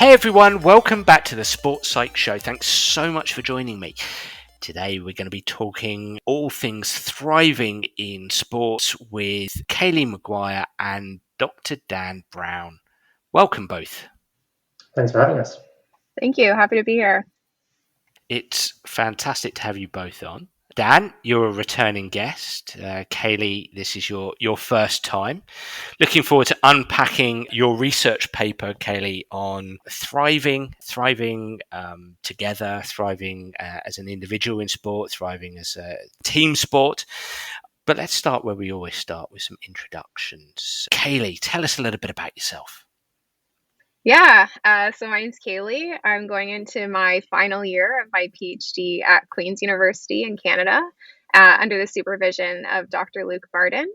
Hey everyone, welcome back to the Sports Psych Show. Thanks so much for joining me. Today we're going to be talking all things thriving in sports with Cailie McGuire and Dr. Dan Brown. Welcome both. Thanks for having us. Thank you. Happy to be here. It's fantastic to have you both on. Dan, you're a returning guest. Cailie, this is your first time. Looking forward to unpacking your research paper, Cailie, on thriving together, thriving as an individual in sport, thriving as a team sport. But let's start where we always start, with some introductions. Cailie, tell us a little bit about yourself. Yeah, so my name's Cailie. I'm going into my final year of my PhD at Queen's University in Canada under the supervision of Dr. Luke Barden.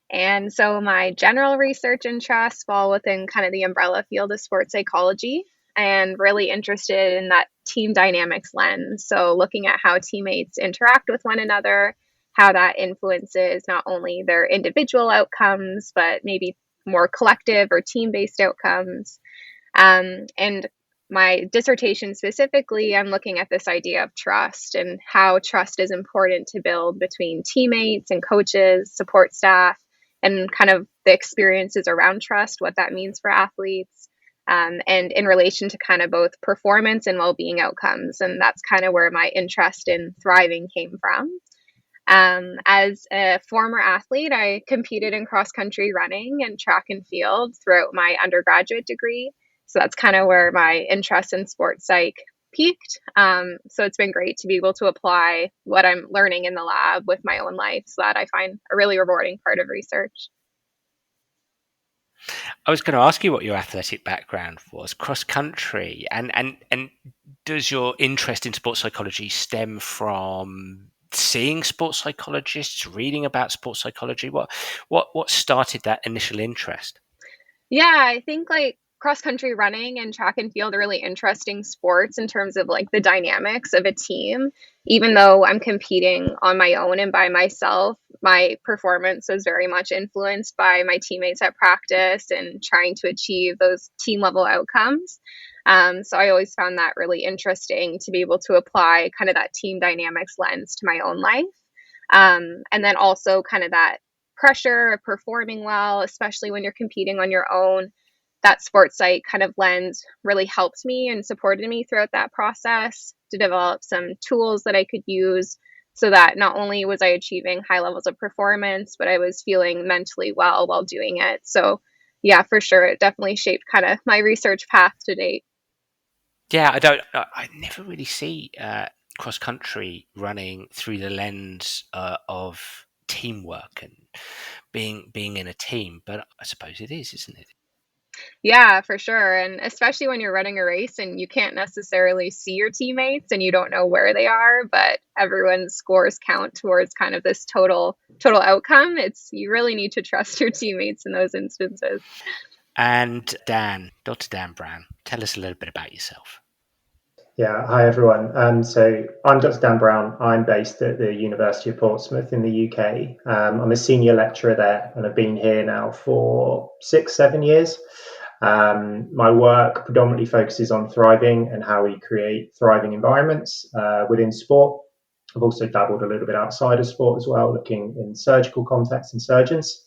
And so my general research interests fall within kind of the umbrella field of sports psychology and really interested in that team dynamics lens. So looking at how teammates interact with one another, how that influences not only their individual outcomes, but maybe more collective or team-based outcomes. And my dissertation specifically, I'm looking at this idea of trust and how trust is important to build between teammates and coaches, support staff, and kind of the experiences around trust, what that means for athletes, and in relation to kind of both performance and well-being outcomes. And that's kind of where my interest in thriving came from. As a former athlete, I competed in cross-country running and track and field throughout my undergraduate degree. So that's kind of where my interest in sports psych peaked. So it's been great to be able to apply what I'm learning in the lab with my own life. So that I find a really rewarding part of research. I was going to ask you what your athletic background was, cross-country. And does your interest in sports psychology stem from seeing sports psychologists, reading about sports psychology? What started that initial interest? Yeah, I think like cross-country running and track and field are really interesting sports in terms of like the dynamics of a team. Even though I'm competing on my own and by myself, my performance was very much influenced by my teammates at practice and trying to achieve those team level outcomes. So I always found that really interesting to be able to apply kind of that team dynamics lens to my own life. And then also kind of that pressure of performing well, especially when you're competing on your own. That sports psych kind of lens really helped me and supported me throughout that process to develop some tools that I could use so that not only was I achieving high levels of performance, but I was feeling mentally well while doing it. So yeah, for sure, it definitely shaped kind of my research path to date. Yeah, I never really see cross-country running through the lens of teamwork and being in a team, but I suppose it is, isn't it? Yeah, for sure. And especially when you're running a race and you can't necessarily see your teammates and you don't know where they are, but everyone's scores count towards kind of this total outcome. You really need to trust your teammates in those instances. And Dan, Dr. Dan Brown, tell us a little bit about yourself. Yeah, hi everyone. So I'm Dr. Dan Brown. I'm based at the University of Portsmouth in the UK. I'm a senior lecturer there and I've been here now for 6-7 years. My work predominantly focuses on thriving and how we create thriving environments within sport. I've also dabbled a little bit outside of sport as well, looking in surgical contexts and surgeons.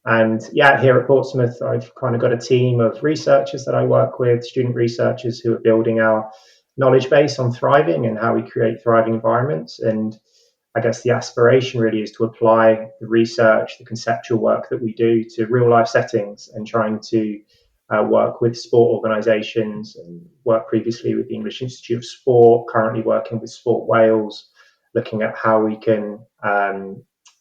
And yeah, here at Portsmouth, I've kind of got a team of researchers that I work with, student researchers who are building our knowledge base on thriving and how we create thriving environments. And I guess the aspiration really is to apply the research, the conceptual work that we do to real life settings and trying to work with sport organisations and work previously with the English Institute of Sport, currently working with Sport Wales, looking at how we can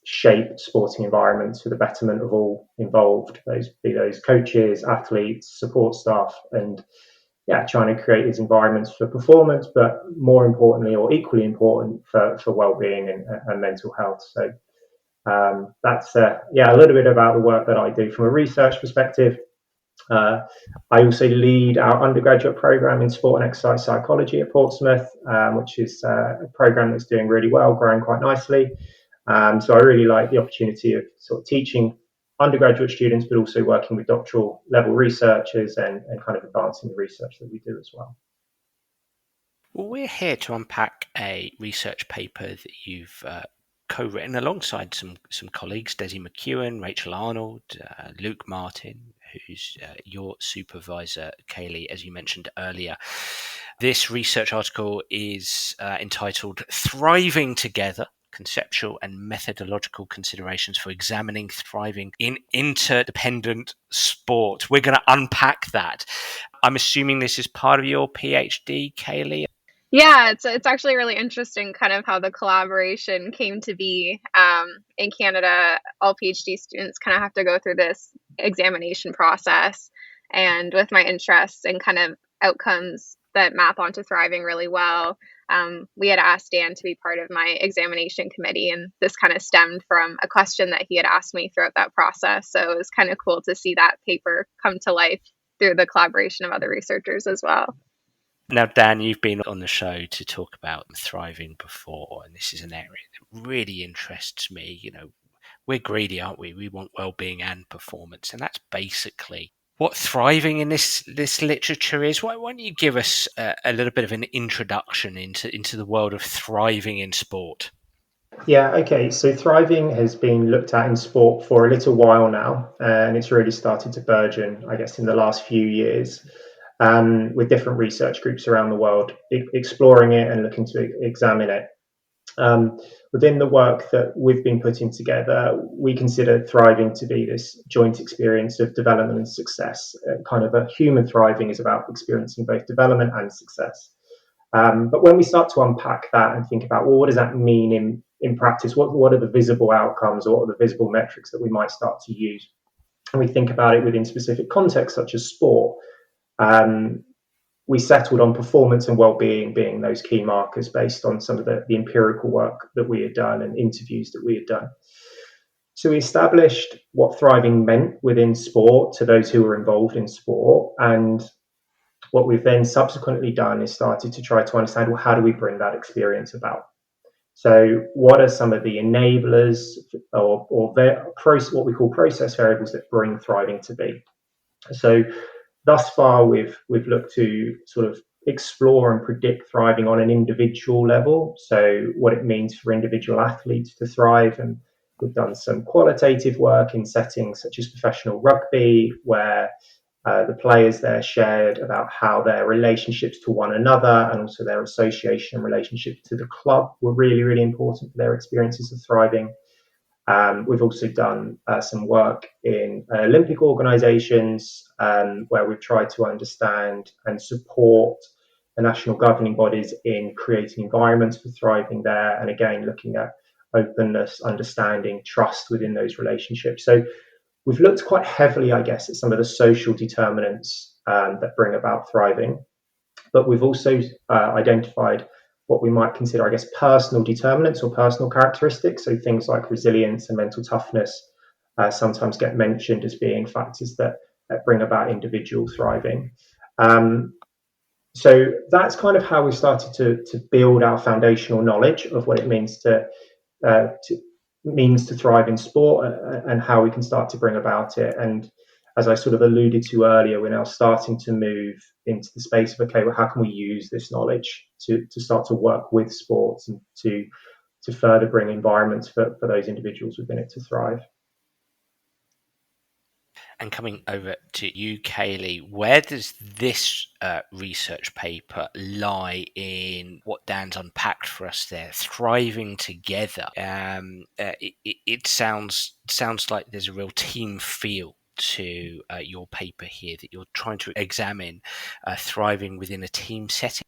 shape sporting environments for the betterment of all involved, those coaches, athletes, support staff, and yeah, trying to create these environments for performance, but more importantly or equally important for well-being and mental health. So that's a little bit about the work that I do from a research perspective. I also lead our undergraduate program in sport and exercise psychology at Portsmouth, which is a program that's doing really well, growing quite nicely. So I really like the opportunity of sort of teaching undergraduate students, but also working with doctoral level researchers and kind of advancing the research that we do as well. Well, we're here to unpack a research paper that you've co-written alongside some colleagues, Desi McEwen, Rachel Arnold, Luke Martin, who's your supervisor, Cailie, as you mentioned earlier. This research article is entitled Thriving Together, Conceptual and Methodological Considerations for Examining Thriving in Interdependent Sport. We're going to unpack that. I'm assuming this is part of your PhD, Cailie? Yeah, it's actually really interesting kind of how the collaboration came to be. In Canada, all PhD students kind of have to go through this examination process. And with my interests and kind of outcomes that map onto thriving really well, we had asked Dan to be part of my examination committee. And this kind of stemmed from a question that he had asked me throughout that process. So it was kind of cool to see that paper come to life through the collaboration of other researchers as well. Now, Dan, you've been on the show to talk about thriving before, and this is an area that really interests me. You know, we're greedy, aren't we? We want well-being and performance, and that's basically what thriving in this literature is. Why don't you give us a little bit of an introduction into the world of thriving in sport? Yeah, okay. So thriving has been looked at in sport for a little while now, and it's really started to burgeon, I guess, in the last few years, with different research groups around the world exploring it and looking to examine it. Within the work that we've been putting together, we consider thriving to be this joint experience of development and success. Kind of a human thriving is about experiencing both development and success. But when we start to unpack that and think about, well, what does that mean in practice? What are the visible outcomes or what are the visible metrics that we might start to use? And we think about it within specific contexts such as sport. We settled on performance and well-being being those key markers based on some of the empirical work that we had done and interviews that we had done. So we established what thriving meant within sport to those who were involved in sport. And what we've then subsequently done is started to try to understand, well, how do we bring that experience about? So what are some of the enablers or what we call process variables that bring thriving to be? So thus far, we've looked to sort of explore and predict thriving on an individual level. So what it means for individual athletes to thrive. And we've done some qualitative work in settings such as professional rugby, where the players there shared about how their relationships to one another and also their association and relationship to the club were really, really important for their experiences of thriving. We've also done some work in Olympic organisations where we've tried to understand and support the national governing bodies in creating environments for thriving there. And again, looking at openness, understanding, trust within those relationships. So we've looked quite heavily, I guess, at some of the social determinants that bring about thriving. But we've also identified what we might consider, I guess, personal determinants or personal characteristics. So things like resilience and mental toughness sometimes get mentioned as being factors that bring about individual thriving. So that's kind of how we started to build our foundational knowledge of what it means to thrive in sport and how we can start to bring about it. And as I sort of alluded to earlier, we're now starting to move into the space of, okay, well, how can we use this knowledge to start to work with sports and to further bring environments for those individuals within it to thrive. And coming over to you, Cailie, where does this research paper lie in what Dan's unpacked for us there? Thriving together. It sounds like there's a real team feel to your paper here, that you're trying to examine thriving within a team setting.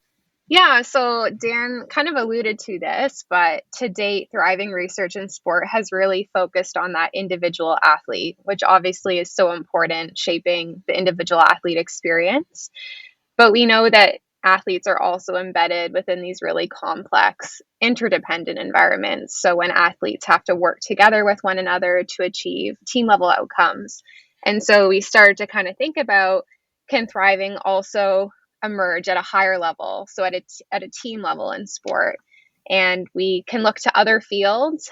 Yeah, so Dan kind of alluded to this, but to date, thriving research in sport has really focused on that individual athlete, which obviously is so important, shaping the individual athlete experience. But we know that athletes are also embedded within these really complex, interdependent environments. So when athletes have to work together with one another to achieve team level outcomes. And so we started to kind of think about, can thriving also emerge at a higher level, so at a team level in sport? And we can look to other fields.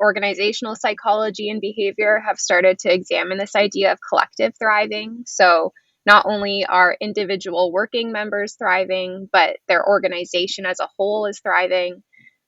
Organizational psychology and behavior have started to examine this idea of collective thriving. So not only are individual working members thriving, but their organization as a whole is thriving.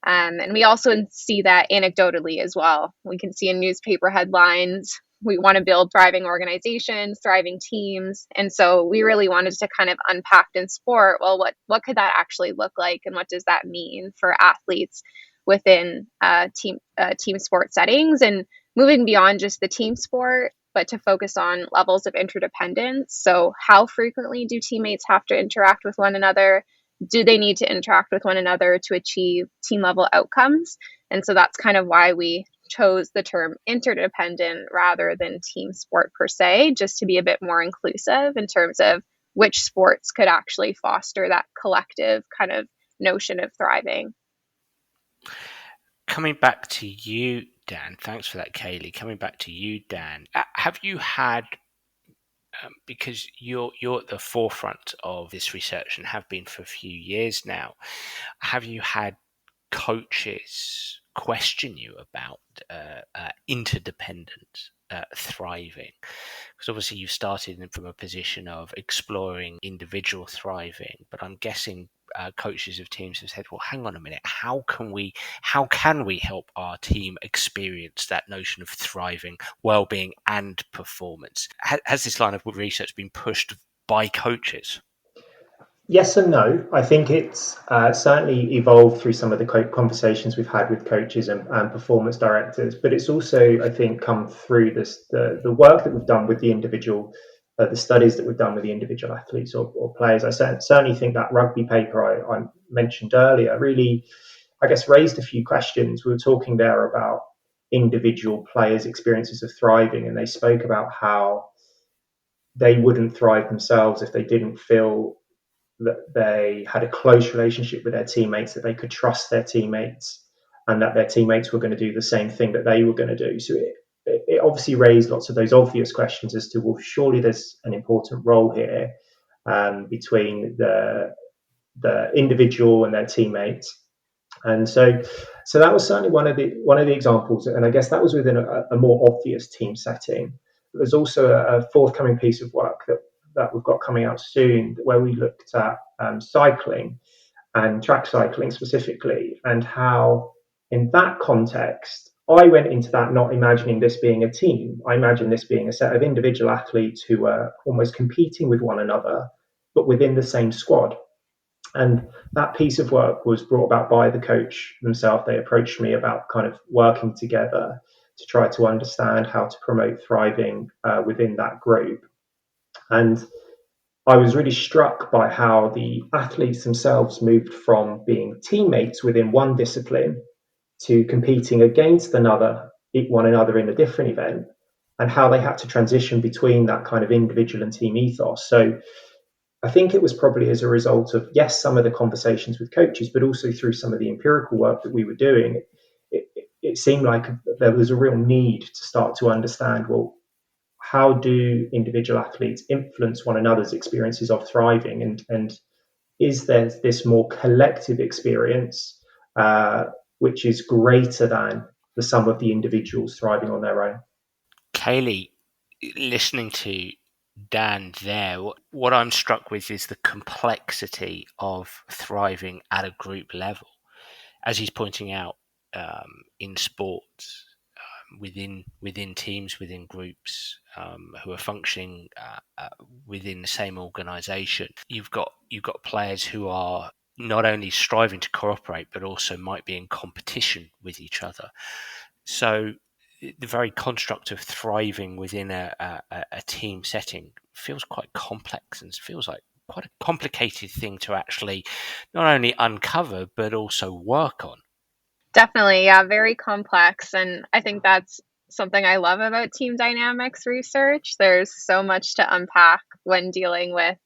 And we also see that anecdotally as well. We can see in newspaper headlines, we want to build thriving organizations, thriving teams. And so we really wanted to kind of unpack in sport, well, what could that actually look like? And what does that mean for athletes within team sport settings? And moving beyond just the team sport, but to focus on levels of interdependence. So how frequently do teammates have to interact with one another? Do they need to interact with one another to achieve team level outcomes? And so that's kind of why we chose the term interdependent rather than team sport per se, just to be a bit more inclusive in terms of which sports could actually foster that collective kind of notion of thriving. Coming back to you, Dan, thanks for that, Cailie. Coming back to you, Dan, have you had, because you're at the forefront of this research and have been for a few years now, have you had coaches question you about interdependent thriving? Because obviously you started from a position of exploring individual thriving, but I'm guessing coaches of teams have said, well, hang on a minute, how can we help our team experience that notion of thriving, well-being and performance? Has this line of research been pushed by coaches? Yes and no. I think it's certainly evolved through some of the conversations we've had with coaches and performance directors, but it's also, I think, come through the work that we've done with the individual, the studies that we've done with the individual athletes or players. I certainly think that rugby paper I mentioned earlier really, I guess, raised a few questions. We were talking there about individual players' experiences of thriving, and they spoke about how they wouldn't thrive themselves if they didn't feel that they had a close relationship with their teammates, that they could trust their teammates, and that their teammates were going to do the same thing that they were going to do. So it obviously raised lots of those obvious questions as to, well, surely there's an important role here between the individual and their teammates. And so that was certainly one of the examples, and I guess that was within a more obvious team setting. There's also a forthcoming piece of work that we've got coming out soon, where we looked at cycling and track cycling specifically, and how in that context, I went into that not imagining this being a team. I imagined this being a set of individual athletes who were almost competing with one another, but within the same squad. And that piece of work was brought about by the coach themselves. They approached me about kind of working together to try to understand how to promote thriving within that group. And I was really struck by how the athletes themselves moved from being teammates within one discipline to competing against one another in a different event, and how they had to transition between that kind of individual and team ethos. So I think it was probably as a result of, yes, some of the conversations with coaches, but also through some of the empirical work that we were doing, it seemed like there was a real need to start to understand, well, how do individual athletes influence one another's experiences of thriving? And is there this more collective experience, which is greater than the sum of the individuals thriving on their own? Cailie, listening to Dan there, what I'm struck with is the complexity of thriving at a group level. As he's pointing out, in sports, within teams, within groups who are functioning within the same organisation, you've got players who are not only striving to cooperate but also might be in competition with each other. So the very construct of thriving within a team setting feels quite complex and feels like quite a complicated thing to actually not only uncover but also work on. Definitely, yeah, very complex. And I think that's something I love about team dynamics research. There's so much to unpack when dealing with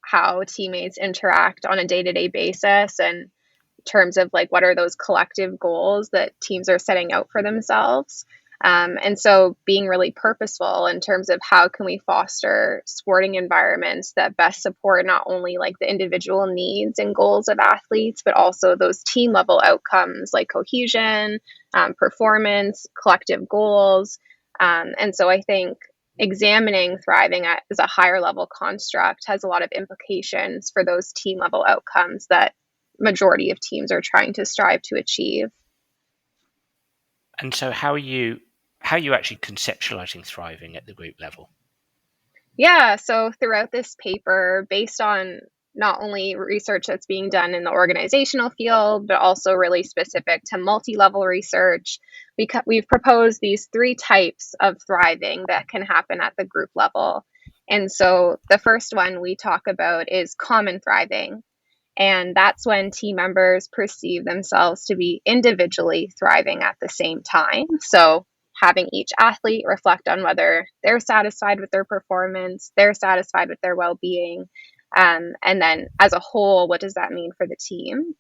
how teammates interact on a day-to-day basis, and in terms of like what are those collective goals that teams are setting out for themselves. And so being really purposeful in terms of how can we foster sporting environments that best support not only like the individual needs and goals of athletes, but also those team level outcomes like cohesion, performance, collective goals. And so I think examining thriving as a higher level construct has a lot of implications for those team level outcomes that majority of teams are trying to strive to achieve. And so how are you actually conceptualizing thriving at the group level? Yeah, so throughout this paper, based on not only research that's being done in the organizational field, but also really specific to multi-level research, we've proposed these three types of thriving that can happen at the group level. And so the first one we talk about is common thriving. And that's when team members perceive themselves to be individually thriving at the same time. So having each athlete reflect on whether they're satisfied with their performance, they're satisfied with their well-being, and then as a whole, what does that mean for the team?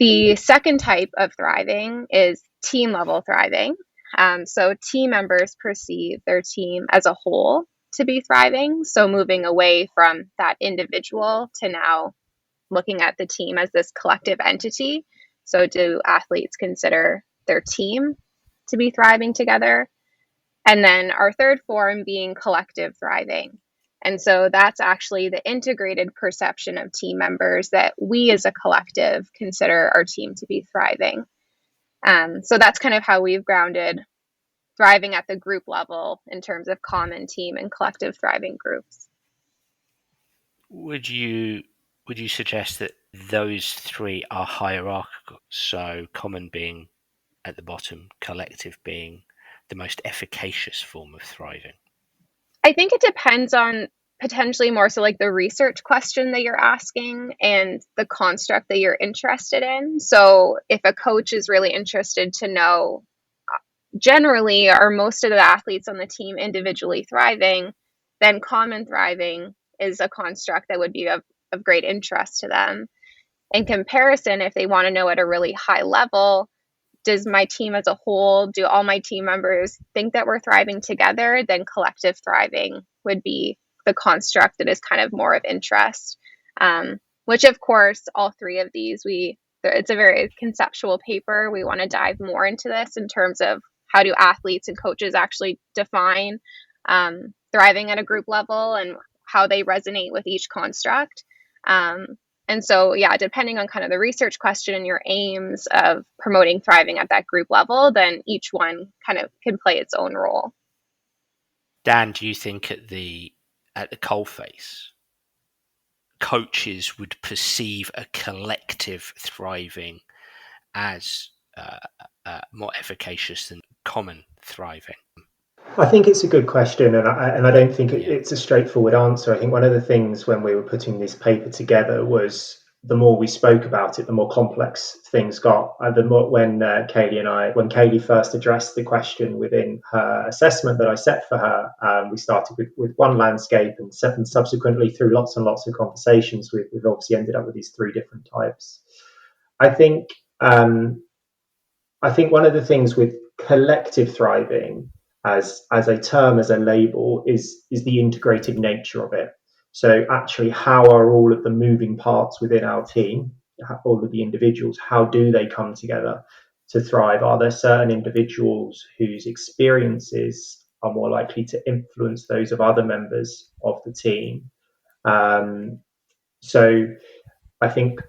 The second type of thriving is team level thriving. So team members perceive their team as a whole to be thriving. So moving away from that individual to now looking at the team as this collective entity. So do athletes consider their team to be thriving together? And then our third form being collective thriving. And so that's actually the integrated perception of team members that we as a collective consider our team to be thriving. So that's kind of how we've grounded thriving at the group level in terms of common team and collective thriving groups. Would you suggest that those three are hierarchical? So common being at the bottom, collective being the most efficacious form of thriving? I think it depends on potentially more so like the research question that you're asking and the construct that you're interested in. So if a coach is really interested to know generally are most of the athletes on the team individually thriving, then common thriving is a construct that would be of great interest to them. In comparison, if they want to know at a really high level, does my team as a whole, do all my team members think that we're thriving together? Then collective thriving would be the construct that is kind of more of interest. Which of course, all three of these, it's a very conceptual paper. We want to dive more into this in terms of how do athletes and coaches actually define thriving at a group level and how they resonate with each construct. And so, yeah, depending on kind of the research question and your aims of promoting thriving at that group level, then each one kind of can play its own role. Dan, do you think at the coalface, coaches would perceive a collective thriving as more efficacious than common thriving? I think it's a good question, and I don't think it's a straightforward answer. I think one of the things when we were putting this paper together was the more we spoke about it, the more complex things got. The more when Cailie first addressed the question within her assessment that I set for her, we started with one landscape, and subsequently through lots and lots of conversations, we've obviously ended up with these three different types. I think one of the things with collective thriving as a term, as a label, is the integrated nature of it. So actually, how are all of the moving parts within our team, all of the individuals, how do they come together to thrive? Are there certain individuals whose experiences are more likely to influence those of other members of the team? So I think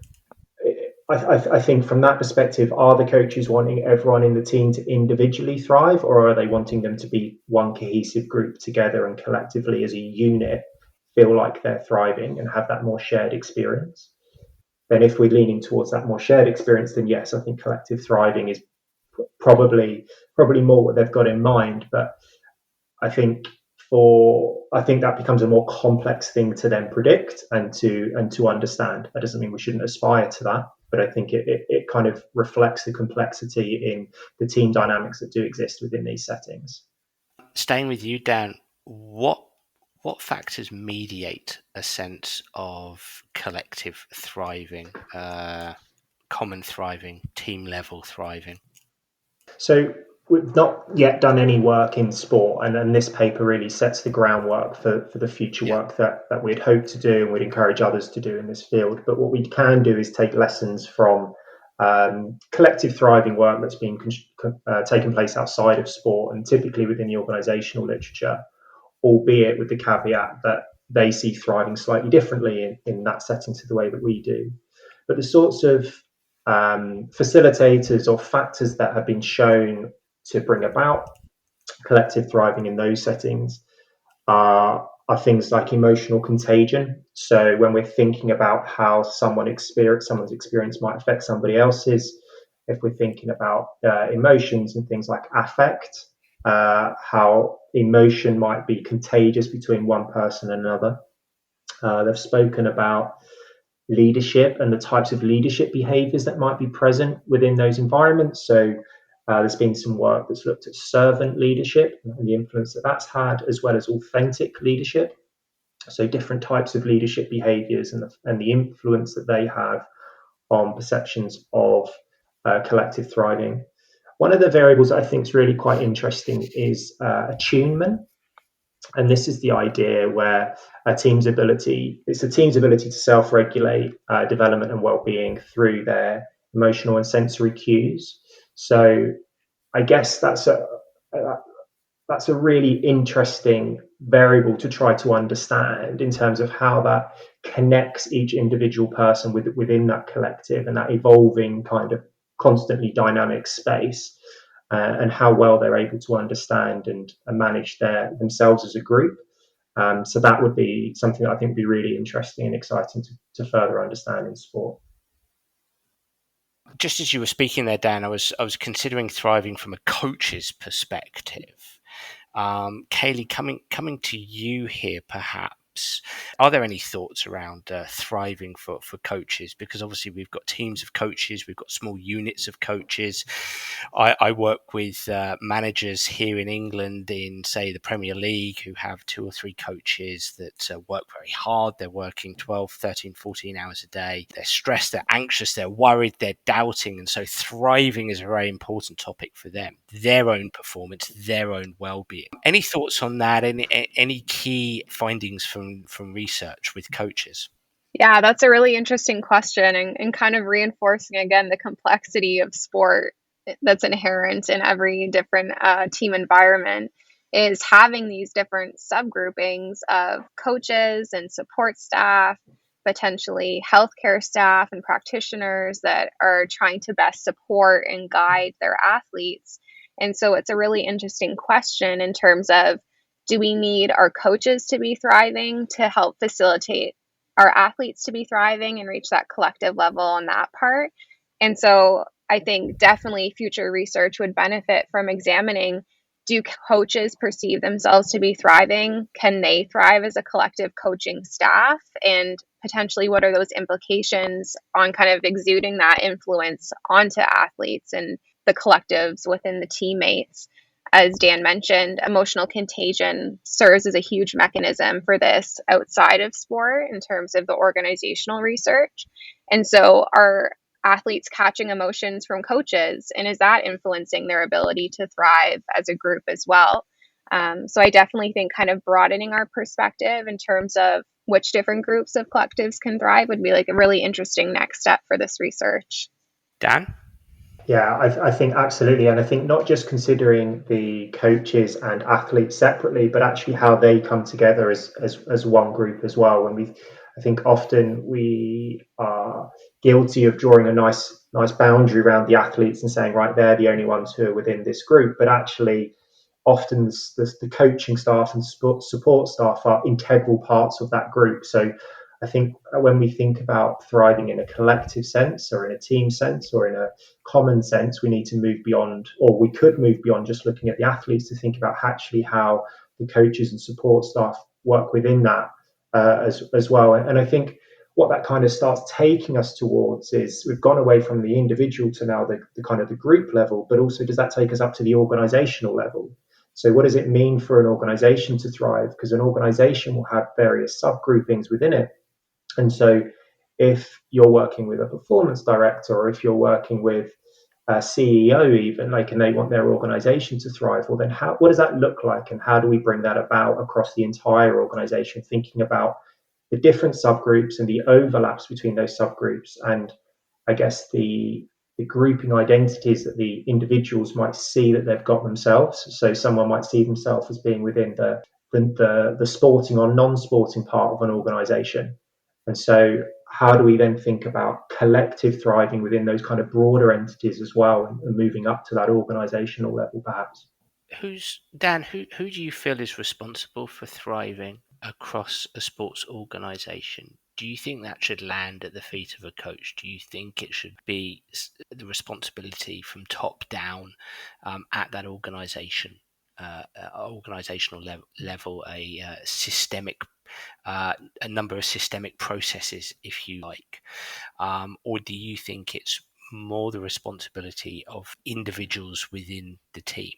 I think from that perspective, are the coaches wanting everyone in the team to individually thrive, or are they wanting them to be one cohesive group together and collectively as a unit feel like they're thriving and have that more shared experience? Then if we're leaning towards that more shared experience, then yes, I think collective thriving is probably more what they've got in mind. But I think that becomes a more complex thing to then predict and to understand. That doesn't mean we shouldn't aspire to that, but I think it kind of reflects the complexity in the team dynamics that do exist within these settings. Staying with you, Dan, what factors mediate a sense of collective thriving, common thriving, team level thriving? So we've not yet done any work in sport, and this paper really sets the groundwork for the future Yeah. work that we'd hope to do and we'd encourage others to do in this field. But what we can do is take lessons from collective thriving work that's been taken place outside of sport and typically within the organisational literature, albeit with the caveat that they see thriving slightly differently in that setting to the way that we do. But the sorts of facilitators or factors that have been shown to bring about collective thriving in those settings are things like emotional contagion. So when we're thinking about how someone's experience might affect somebody else's, if we're thinking about emotions and things like affect, how emotion might be contagious between one person and another. They've spoken about leadership and the types of leadership behaviors that might be present within those environments. So there's been some work that's looked at servant leadership and the influence that that's had, as well as authentic leadership. So different types of leadership behaviors and the influence that they have on perceptions of collective thriving. One of the variables that I think is really quite interesting is attunement. And this is the idea where it's a team's ability to self-regulate development and well-being through their emotional and sensory cues. So I guess that's a really interesting variable to try to understand in terms of how that connects each individual person within that collective and that evolving kind of constantly dynamic space, and how well they're able to understand and manage themselves as a group. So that would be something that I think would be really interesting and exciting to further understand in sport. Just as you were speaking there, Dan, I was considering thriving from a coach's perspective. Cailie, coming to you here, perhaps. Are there any thoughts around thriving for coaches? Because obviously we've got teams of coaches, we've got small units of coaches. I work with managers here in England in, say, the Premier League who have 2 or 3 coaches that work very hard. They're working 12, 13, 14 hours a day. They're stressed, they're anxious, they're worried, they're doubting. And so thriving is a very important topic for them, their own performance, their own well-being. Any thoughts on that? Any key findings from research with coaches? Yeah, that's a really interesting question, and kind of reinforcing again the complexity of sport that's inherent in every different team environment is having these different subgroupings of coaches and support staff, potentially healthcare staff and practitioners that are trying to best support and guide their athletes. And so it's a really interesting question in terms of, do we need our coaches to be thriving to help facilitate our athletes to be thriving and reach that collective level on that part? And so I think definitely future research would benefit from examining, do coaches perceive themselves to be thriving? Can they thrive as a collective coaching staff? And potentially, what are those implications on kind of exuding that influence onto athletes and the collectives within the teammates? As Dan mentioned, emotional contagion serves as a huge mechanism for this outside of sport in terms of the organizational research. And so are athletes catching emotions from coaches, and is that influencing their ability to thrive as a group as well? So I definitely think kind of broadening our perspective in terms of which different groups of collectives can thrive would be like a really interesting next step for this research. Dan? Yeah, I think absolutely. And I think not just considering the coaches and athletes separately, but actually how they come together as one group as well. I think often we are guilty of drawing a nice boundary around the athletes and saying, right, they're the only ones who are within this group. But actually, often the coaching staff and support staff are integral parts of that group. So I think when we think about thriving in a collective sense or in a team sense or in a common sense, we need to move beyond, or we could move beyond just looking at the athletes to think about actually how the coaches and support staff work within that as well. And I think what that kind of starts taking us towards is we've gone away from the individual to now the kind of the group level, but also does that take us up to the organizational level? So what does it mean for an organization to thrive? Because an organization will have various subgroupings within it. And so if you're working with a performance director or if you're working with CEO even, like, and they want their organization to thrive, well then what does that look like, and how do we bring that about across the entire organization, thinking about the different subgroups and the overlaps between those subgroups, and I guess the grouping identities that the individuals might see that they've got themselves. So someone might see themselves as being within the sporting or non-sporting part of an organization. And so how do we then think about collective thriving within those kind of broader entities as well, and moving up to that organizational level perhaps? Who do you feel is responsible for thriving across a sports organisation? Do you think that should land at the feet of a coach? Do you think it should be the responsibility from top down at that organisation, organisational level, systemic, a number of systemic processes, if you like, or do you think it's more the responsibility of individuals within the team?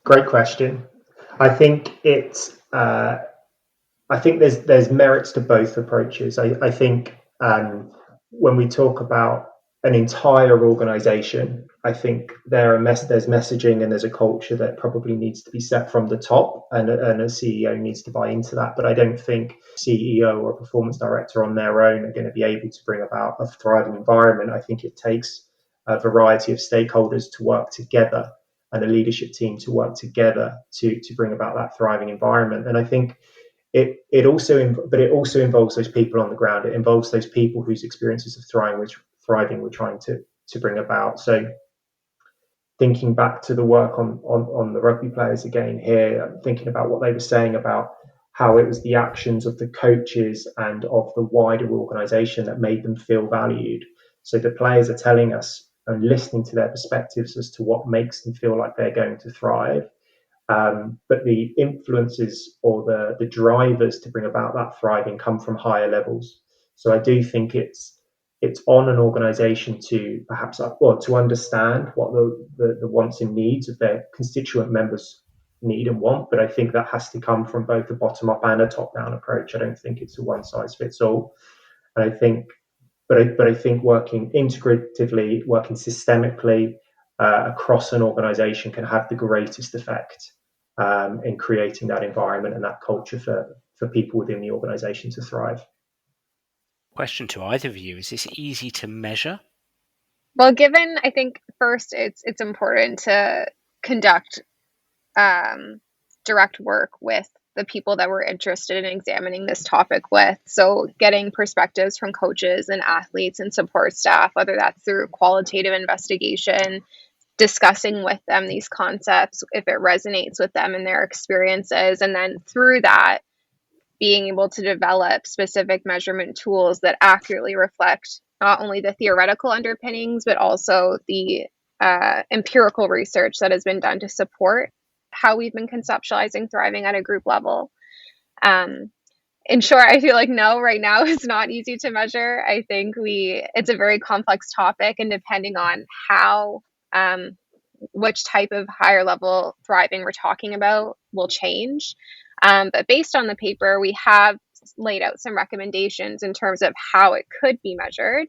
Great question. I think it's. I think there's merits to both approaches. I think when we talk about an entire organization, I think there's messaging and there's a culture that probably needs to be set from the top, and a CEO needs to buy into that. But I don't think CEO or a performance director on their own are going to be able to bring about a thriving environment. I think it takes a variety of stakeholders to work together, and a leadership team to work together to bring about that thriving environment. And I think it also involves those people on the ground. It involves those people whose experiences of thriving we're trying to bring about. So thinking back to the work on the rugby players again here, I'm thinking about what they were saying about how it was the actions of the coaches and of the wider organisation that made them feel valued. So the players are telling us and listening to their perspectives as to what makes them feel like they're going to thrive. But the influences or the drivers to bring about that thriving come from higher levels. So I do think it's on an organisation to perhaps, or to understand what the wants and needs of their constituent members need and want. But I think that has to come from both a bottom up and a top down approach. I don't think it's a one size fits all. And I think, but I think working integratively, working systemically across an organisation can have the greatest effect in creating that environment and that culture for people within the organisation to thrive. Question to either of you: is this easy to measure? Well, given, I think first it's important to conduct direct work with the people that we're interested in examining this topic with. So getting perspectives from coaches and athletes and support staff, whether that's through qualitative investigation, discussing with them these concepts, if it resonates with them and their experiences, and then through that, being able to develop specific measurement tools that accurately reflect not only the theoretical underpinnings, but also the empirical research that has been done to support how we've been conceptualizing thriving at a group level. In short, I feel like no, right now it's not easy to measure. I think it's a very complex topic, and depending on how, which type of higher level thriving we're talking about will change. But based on the paper, we have laid out some recommendations in terms of how it could be measured,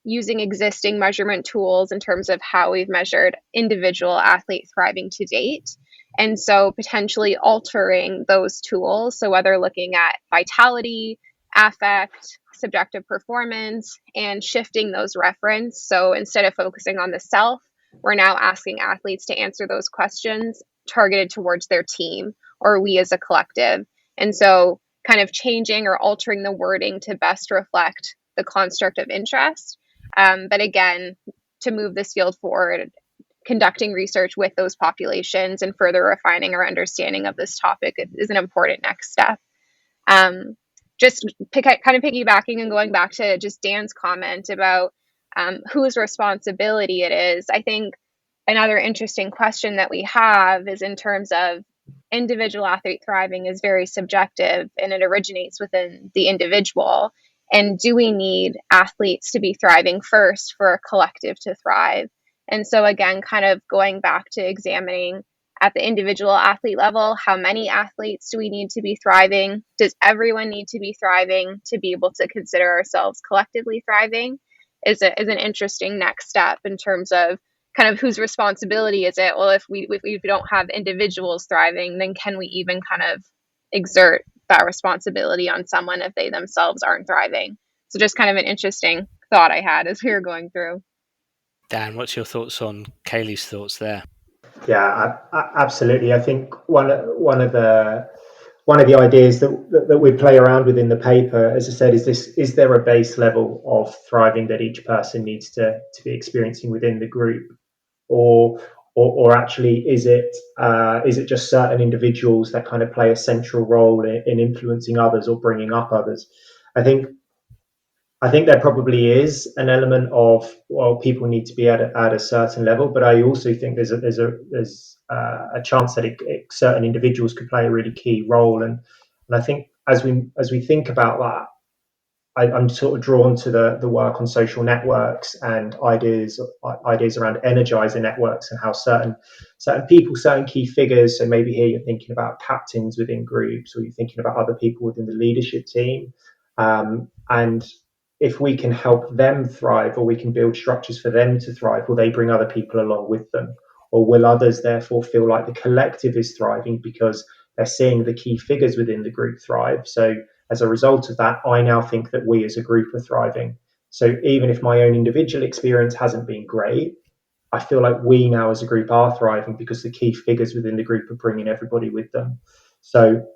using existing measurement tools in terms of how we've measured individual athlete thriving to date. And so potentially altering those tools. So whether looking at vitality, affect, subjective performance, and shifting those reference. So instead of focusing on the self, we're now asking athletes to answer those questions targeted towards their team or we as a collective. And so kind of changing or altering the wording to best reflect the construct of interest. But again, to move this field forward, conducting research with those populations and further refining our understanding of this topic is an important next step. Kind of piggybacking and going back to just Dan's comment about whose responsibility it is, I think another interesting question that we have is in terms of individual athlete thriving is very subjective and it originates within the individual. And do we need athletes to be thriving first for a collective to thrive? And so again, kind of going back to examining at the individual athlete level, how many athletes do we need to be thriving? Does everyone need to be thriving to be able to consider ourselves collectively thriving? is an interesting next step in terms of kind of whose responsibility is it? Well, if we don't have individuals thriving, then can we even kind of exert that responsibility on someone if they themselves aren't thriving? So just kind of an interesting thought I had as we were going through. Dan, what's your thoughts on Cailie's thoughts there? Yeah, absolutely. I think one of the ideas that we play around with in the paper, as I said, is there a base level of thriving that each person needs to be experiencing within the group, or actually is it just certain individuals that kind of play a central role in influencing others or bringing up others? I think I think there probably is an element of, well, people need to be at a certain level, but I also think there's a chance that certain individuals could play a really key role, and I think as we think about that, I'm sort of drawn to the work on social networks and ideas around energizer networks and how certain people, certain key figures. So maybe here you're thinking about captains within groups, or you're thinking about other people within the leadership team, and if we can help them thrive, or we can build structures for them to thrive, will they bring other people along with them, or will others therefore feel like the collective is thriving because they're seeing the key figures within the group thrive? So as a result of that, I now think that we as a group are thriving. So even if my own individual experience hasn't been great, I feel like we now as a group are thriving because the key figures within the group are bringing everybody with them. So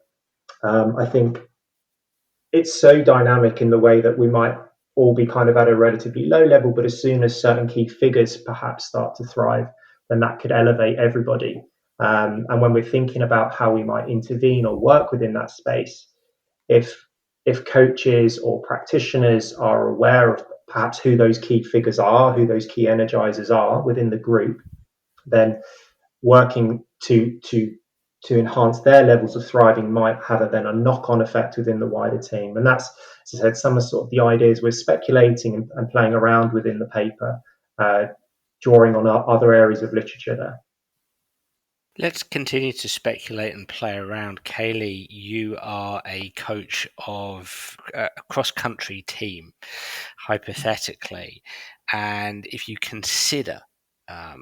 I think it's so dynamic in the way that we might all be kind of at a relatively low level, but as soon as certain key figures perhaps start to thrive, then that could elevate everybody. And when we're thinking about how we might intervene or work within that space, if if coaches or practitioners are aware of perhaps who those key figures are, who those key energizers are within the group, then working to enhance their levels of thriving might have then a knock-on effect within the wider team. And that's, as I said, some of sort of the ideas we're speculating and playing around within the paper, drawing on other areas of literature there. Let's continue to speculate and play around. Cailie, you are a coach of a cross-country team, hypothetically, and if you consider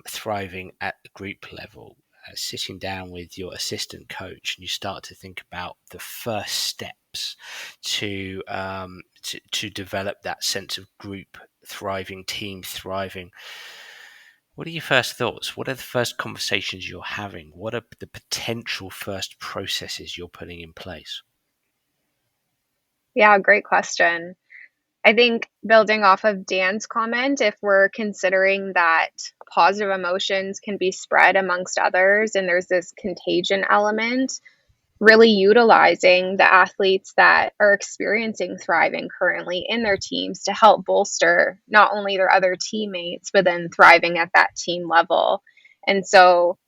thriving at the group level, sitting down with your assistant coach, and you start to think about the first steps to develop that sense of group thriving, team thriving. What are your first thoughts? What are the first conversations you're having? What are the potential first processes you're putting in place? Yeah, great question. I think building off of Dan's comment, if we're considering that positive emotions can be spread amongst others and there's this contagion element, really utilizing the athletes that are experiencing thriving currently in their teams to help bolster not only their other teammates, but then thriving at that team level. And so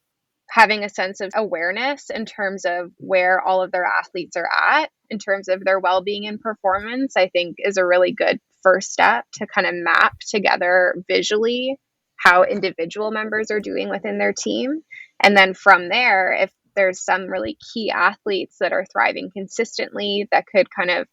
having a sense of awareness in terms of where all of their athletes are at in terms of their well-being and performance, I think is a really good first step to kind of map together visually how individual members are doing within their team. And then from there, if there's some really key athletes that are thriving consistently that could kind of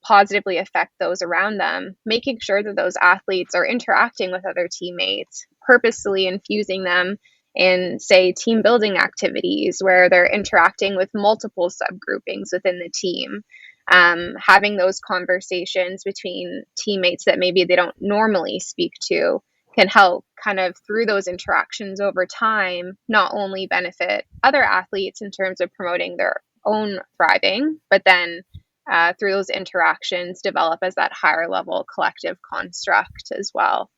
positively affect those around them, making sure that those athletes are interacting with other teammates, purposely infusing them in, say, team building activities where they're interacting with multiple subgroupings within the team. Having those conversations between teammates that maybe they don't normally speak to can help kind of through those interactions over time, not only benefit other athletes in terms of promoting their own thriving, but then through those interactions develop as that higher level collective construct as well.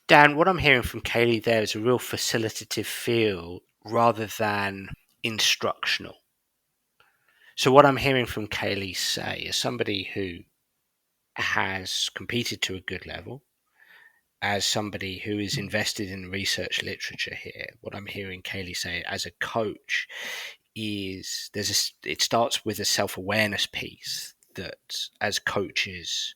Dan, what I'm hearing from Cailie there is a real facilitative feel rather than instructional. So what I'm hearing from Cailie say is somebody who has competed to a good level, as somebody who is invested in research literature here, what I'm hearing Cailie say as a coach is it starts with a self-awareness piece that as coaches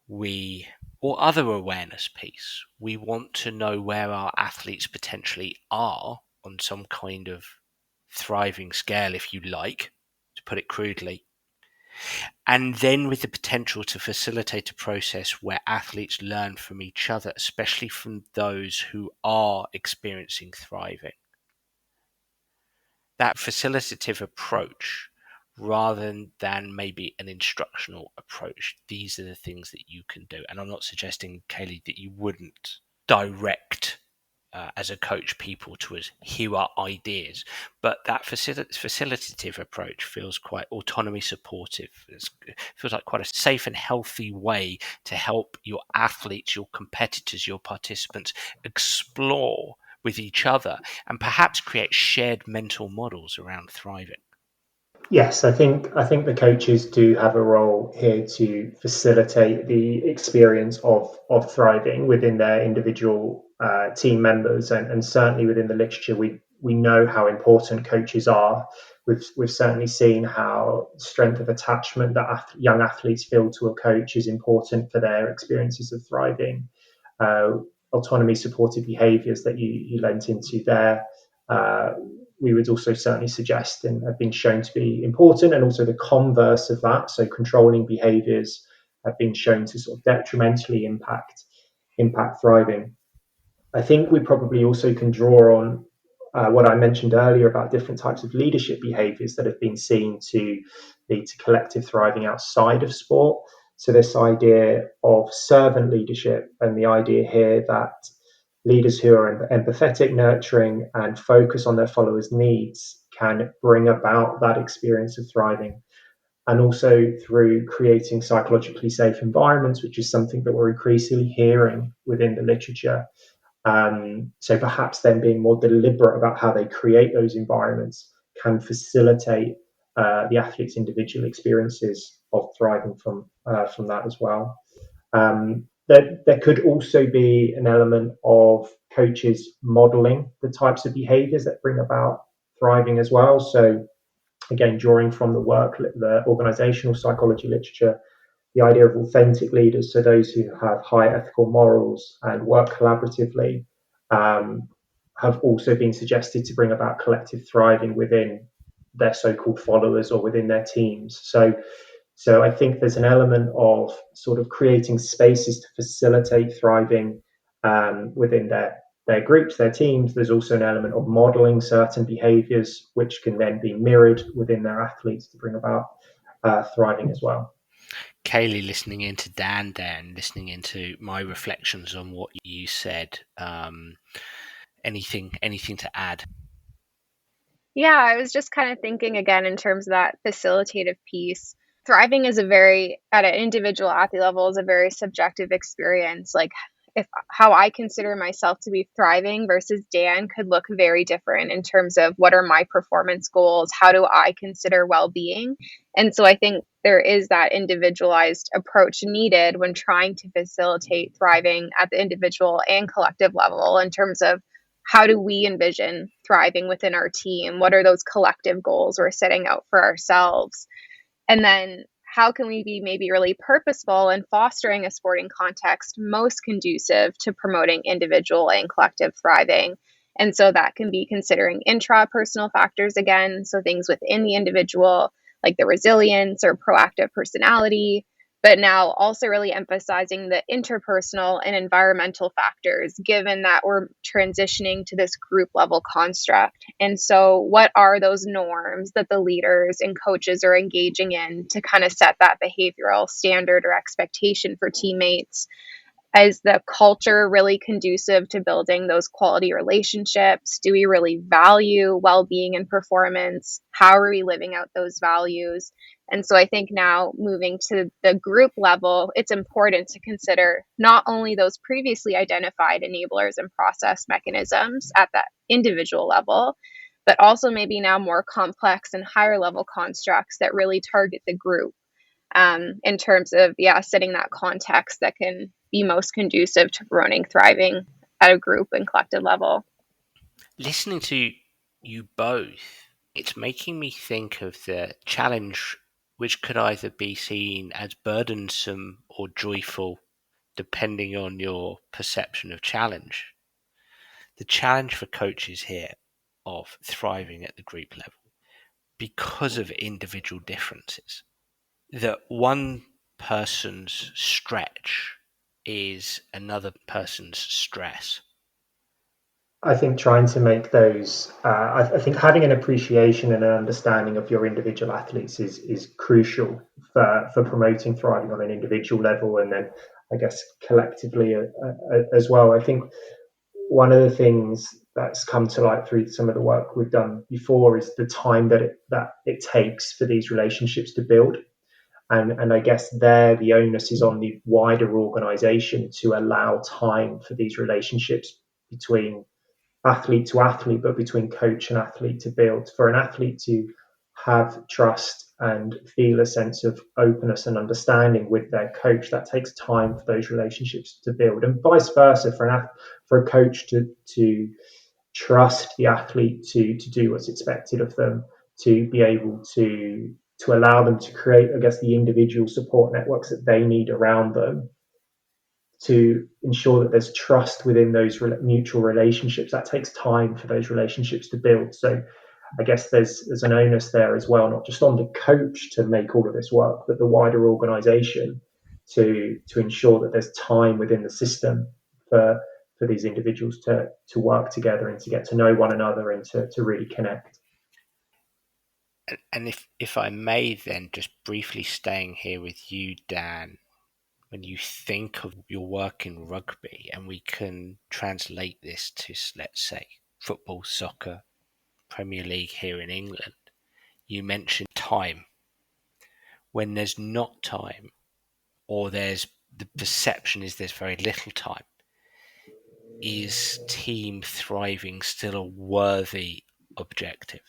or other awareness piece, we want to know where our athletes potentially are on some kind of thriving scale, if you like, to put it crudely. And then with the potential to facilitate a process where athletes learn from each other, especially from those who are experiencing thriving. That facilitative approach, rather than maybe an instructional approach, these are the things that you can do. And I'm not suggesting, Cailie, that you wouldn't direct as a coach people to us, here are ideas, but that facilitative approach feels quite autonomy supportive. It feels like quite a safe and healthy way to help your athletes, your competitors, your participants explore with each other and perhaps create shared mental models around thriving. Yes, I think the coaches do have a role here to facilitate the experience of thriving within their individual team members, and certainly within the literature, we know how important coaches are. We've certainly seen how strength of attachment that young athletes feel to a coach is important for their experiences of thriving. Uh, Autonomy supported behaviours that you lent into there. Uh, we would also certainly suggest and have been shown to be important, and also the converse of that. So controlling behaviours have been shown to sort of detrimentally impact thriving. I think we probably also can draw on what I mentioned earlier about different types of leadership behaviours that have been seen to lead to collective thriving outside of sport. So this idea of servant leadership, and the idea here that leaders who are empathetic, nurturing, and focus on their followers' needs can bring about that experience of thriving. And also through creating psychologically safe environments, which is something that we're increasingly hearing within the literature. So perhaps then being more deliberate about how they create those environments can facilitate the athlete's individual experiences of thriving from that as well. There could also be an element of coaches modeling the types of behaviors that bring about thriving as well. So again, drawing from the organizational psychology literature, the idea of authentic leaders, so those who have high ethical morals and work collaboratively, um, have also been suggested to bring about collective thriving within their so-called followers or within their teams. So I think there's an element of sort of creating spaces to facilitate thriving within their groups, their teams. There's also an element of modeling certain behaviors, which can then be mirrored within their athletes to bring about thriving as well. Cailie, listening into Dan, listening into my reflections on what you said, anything to add? Yeah, I was just kind of thinking again in terms of that facilitative piece. Thriving is at an individual athlete level, is a very subjective experience. Like, if how I consider myself to be thriving versus Dan could look very different in terms of what are my performance goals, how do I consider well-being. And so I think there is that individualized approach needed when trying to facilitate thriving at the individual and collective level in terms of how do we envision thriving within our team? What are those collective goals we're setting out for ourselves? And then how can we be maybe really purposeful in fostering a sporting context most conducive to promoting individual and collective thriving? And so that can be considering intrapersonal factors again, so things within the individual, like the resilience or proactive personality, but now also really emphasizing the interpersonal and environmental factors, given that we're transitioning to this group level construct. And so, what are those norms that the leaders and coaches are engaging in to kind of set that behavioral standard or expectation for teammates? Is the culture really conducive to building those quality relationships? Do we really value well-being and performance? How are we living out those values? And so I think now moving to the group level, it's important to consider not only those previously identified enablers and process mechanisms at that individual level, but also maybe now more complex and higher level constructs that really target the group, in terms of, setting that context that can be most conducive to promoting thriving at a group and collective level. Listening to you both, it's making me think of the challenge, which could either be seen as burdensome or joyful, depending on your perception of challenge. The challenge for coaches here of thriving at the group level because of individual differences. that one person's stretch is another person's stress? I think trying to make those, I think having an appreciation and an understanding of your individual athletes is crucial for promoting thriving on an individual level, and then I guess collectively as well. I think one of the things that's come to light through some of the work we've done before is the time that it takes for these relationships to build. And I guess there the onus is on the wider organization to allow time for these relationships between athlete to athlete, but between coach and athlete to build. For an athlete to have trust and feel a sense of openness and understanding with their coach, that takes time for those relationships to build, and vice versa for a coach to trust the athlete to do what's expected of them, to be able to allow them to create, I guess, the individual support networks that they need around them to ensure that there's trust within those mutual relationships. That takes time for those relationships to build. So I guess there's an onus there as well, not just on the coach to make all of this work, but the wider organization to ensure that there's time within the system for these individuals to work together and to get to know one another and to really connect. And if I may then, just briefly staying here with you, Dan, when you think of your work in rugby, and we can translate this to, let's say, football, soccer, Premier League here in England, you mentioned time. When there's not time, or there's the perception is there's very little time, is team thriving still a worthy objective?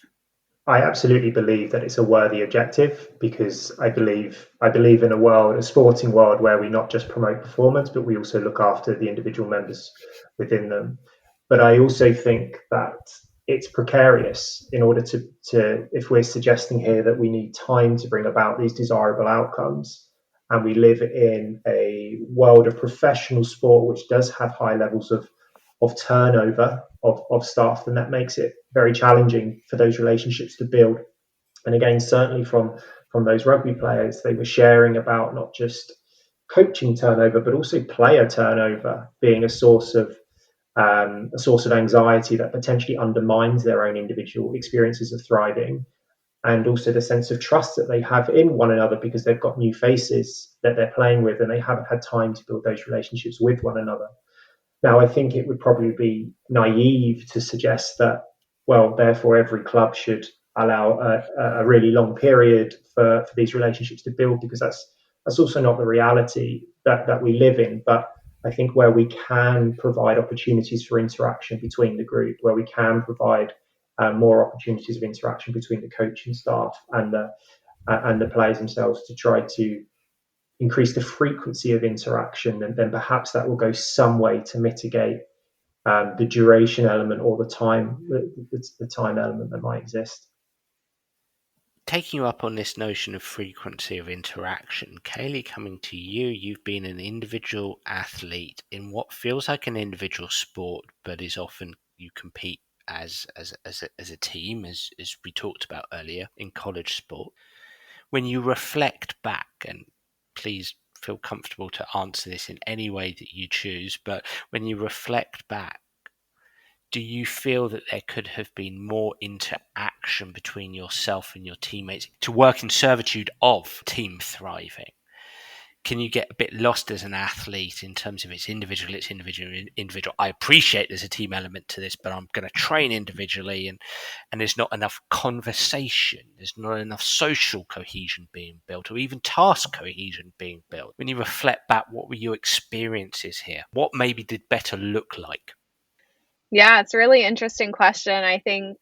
I absolutely believe that it's a worthy objective, because I believe in a sporting world, where we not just promote performance, but we also look after the individual members within them. But I also think that it's precarious in order to if we're suggesting here that we need time to bring about these desirable outcomes, and we live in a world of professional sport which does have high levels of turnover of staff, then that makes it very challenging for those relationships to build. And again, certainly from those rugby players, they were sharing about not just coaching turnover, but also player turnover being a source of anxiety that potentially undermines their own individual experiences of thriving, and also the sense of trust that they have in one another, because they've got new faces that they're playing with and they haven't had time to build those relationships with one another. Now, I think it would probably be naive to suggest that, well, therefore every club should allow a really long period for these relationships to build, because that's also not the reality that we live in. But I think where we can provide opportunities for interaction between the group, where we can provide more opportunities of interaction between the coaching staff and the players themselves, to try to increase the frequency of interaction, and then perhaps that will go some way to mitigate the duration element, or the time element that might exist. Taking you up on this notion of frequency of interaction, Cailie, coming to you, you've been an individual athlete in what feels like an individual sport, but is often you compete as a team, as we talked about earlier in college sport. When you reflect back, and please feel comfortable to answer this in any way that you choose, but when you reflect back, do you feel that there could have been more interaction between yourself and your teammates to work in servitude of team thriving? Can you get a bit lost as an athlete in terms of it's individual? I appreciate there's a team element to this, but I'm going to train individually, and there's not enough conversation. There's not enough social cohesion being built, or even task cohesion being built. When you reflect back, what were your experiences here? What maybe did better look like? Yeah, it's a really interesting question. I think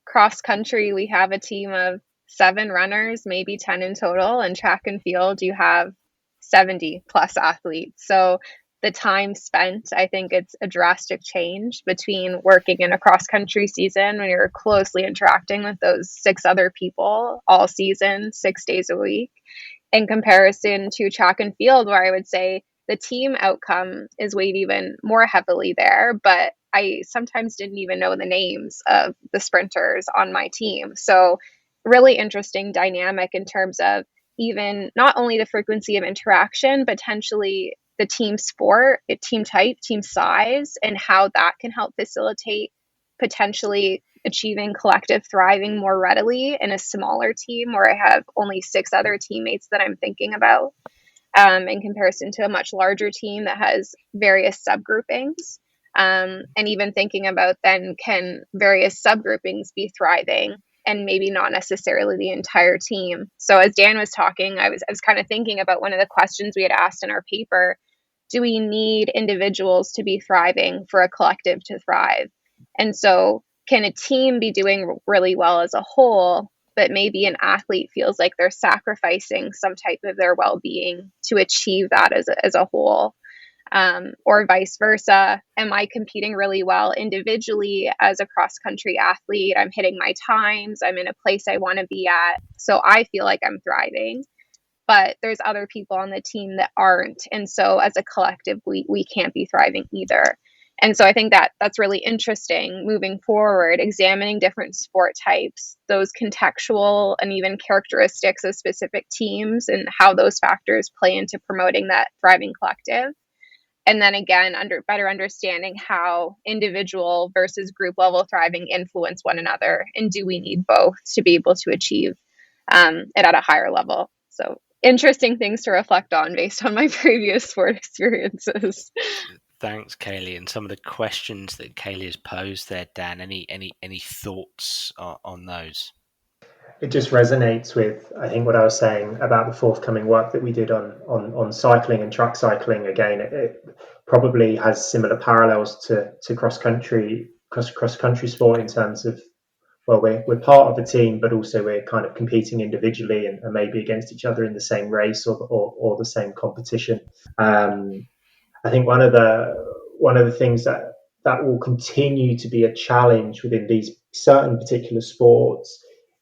cross country, we have a team of 7 runners, maybe 10 in total. And track and field, you have 70 plus athletes. So the time spent, I think it's a drastic change between working in a cross country season when you're closely interacting with those 6 other people all season, 6 days a week, in comparison to track and field, where I would say the team outcome is weighed even more heavily there. But I sometimes didn't even know the names of the sprinters on my team. So, really interesting dynamic in terms of even not only the frequency of interaction, potentially the team sport, team type, team size, and how that can help facilitate potentially achieving collective thriving more readily in a smaller team where I have only 6 other teammates that I'm thinking about, in comparison to a much larger team that has various subgroupings. And even thinking about then, can various subgroupings be thriving and maybe not necessarily the entire team? So as Dan was talking, I was kind of thinking about one of the questions we had asked in our paper. Do we need individuals to be thriving for a collective to thrive? And so can a team be doing really well as a whole, but maybe an athlete feels like they're sacrificing some type of their well-being to achieve that as a whole? Or vice versa. Am I competing really well individually as a cross country athlete? I'm hitting my times. I'm in a place I want to be at. So I feel like I'm thriving, but there's other people on the team that aren't. And so as a collective, we can't be thriving either. And so I think that that's really interesting moving forward, examining different sport types, those contextual and even characteristics of specific teams and how those factors play into promoting that thriving collective. And then again, better understanding how individual versus group level thriving influence one another, and do we need both to be able to achieve it at a higher level? So interesting things to reflect on based on my previous sport experiences. Thanks, Cailie. And some of the questions that Cailie has posed there, Dan, any thoughts on those? It just resonates with, I think, what I was saying about the forthcoming work that we did on cycling and track cycling. Again, it probably has similar parallels to cross country sport in terms of, well, we're part of a team, but also we're kind of competing individually and maybe against each other in the same race or the same competition. I think one of the things that will continue to be a challenge within these certain particular sports